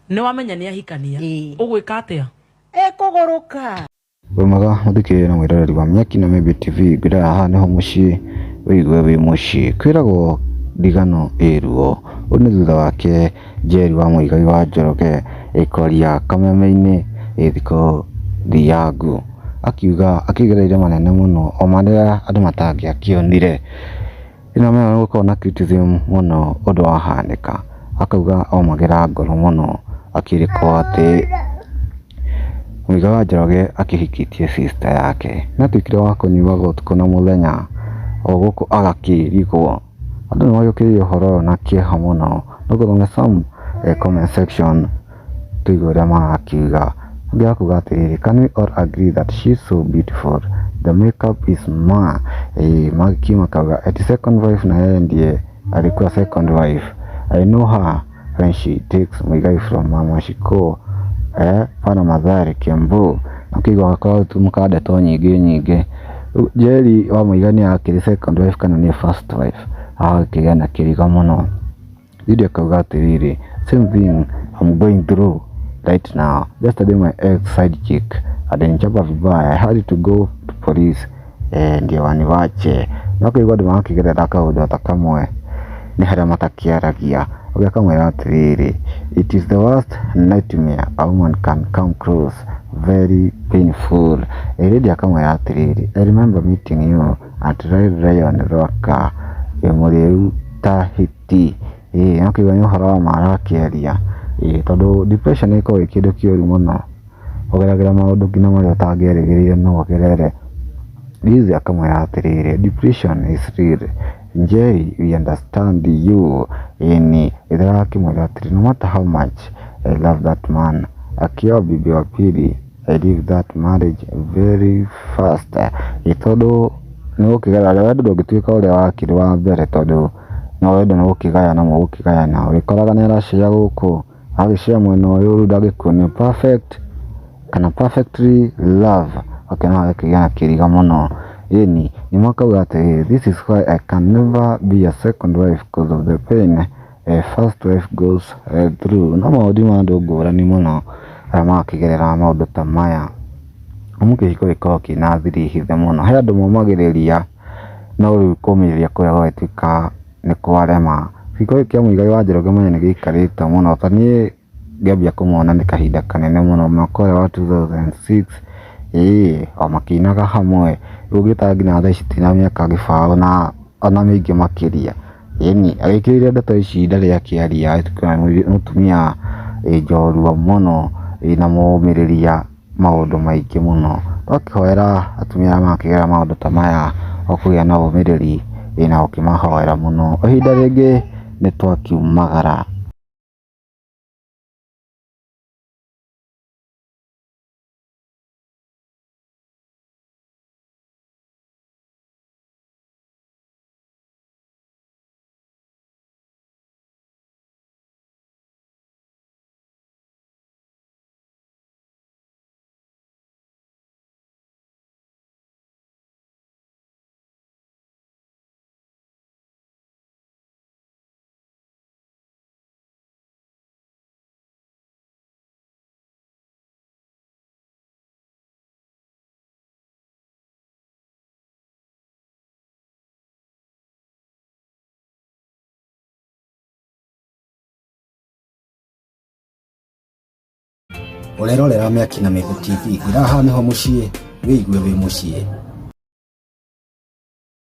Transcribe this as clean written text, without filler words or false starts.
Ni wamenya ni ahikania. Ugwika atia? Kugoroka. Wemaga muthikire na mwiroreri wa Myaki na Maybe TV ngwira haha niho mucii wigue wi mucii kwiragwo ndigano iruo uni thutha wake Njeri wa muigai wa njoroge ikoria kameme-ini thiko thiangu akiuga akigereire manene muno o maria andu matangiakionire ina mena gukorwo na criticism muno undu wahanika akauga o magera ngoro muno akirikwo ati muigai wa njoroge akihikitie sister yake na twikire wa kunyua gotko na muthenya o guku agakirigwo andu ni mayukirie uhoro na kieha muno no some comment section tuigue uria marakiuga ngia kuga atiriri, can we all agree that she's so beautiful, the makeup is maki makauga ati second wife na yeye ndiye alikuwa second wife. I know her when she takes muigai from mama shiko pana madhari Kiambu nakigo akao tumukade to nyingi Njeri wa muigai ni akiri second wife kana ni first wife akigana kiriga muno video kauga atiriri, same thing I'm going through right now. Yesterday my ex side chick adenichapa vibaya, I had to go to police ndio waniwache nakigo ndio makigerera kaudo atakamwe ni haria matakiaragia ugakamwira atiriri, it is the worst nightmare a woman can come close, very painful. Eredi akamwira atiriri, I remember meeting you at Lion Roka muriu tahiti nakigo ni uhoro wa marakiaria tondu depression iko ikindu kiuru muno ugeragera maundu ngina maria utangierigirire no ugerere Lizi akamwira atiriri, depression is real. Njeri, we understand you. Ithera akimwira atiriri, no matter how much I love that man, akioa bibi wa pili, I leave that marriage very fast. Tondu ni ukigaya wendo ndungituika uria wakiri wa mbere tondu no wendo ni ukigaya na mugukigaya na urikoraga ni arashia guku agishia mwena uyu ndagikunia perfect kana perfectly love akena akigana kiriga muno ni makauga ati this is why I can never be a second wife because of the pain a first wife goes through. Na maudi mandu ngurani muno makigerera maundu ta maya umukihiko gikoki na thiri hithe muno he andu momagiriria no riu kumiria kuria gwetwika ni kwarema giko kia muigai wa njoroge menya ni giikarite muno tani ngiambia kumona ni kahinda kanene muno mwaka wa 2006 o makinaga hamwe ugitaga na thaa ici tina miaka gibao na ona mingi makiria agikirire ndeto ici ndari akiaria mutumia njorua muno na mumiriria maundu maingi muno akihoera atumia makigera maundu ta maya okugia na umiriri na ukimahoera muno ihinda ringi ni twakiumagara. Urerorera Myaki na Maybe TV ngwira haha niho mucii wigue wi mucii.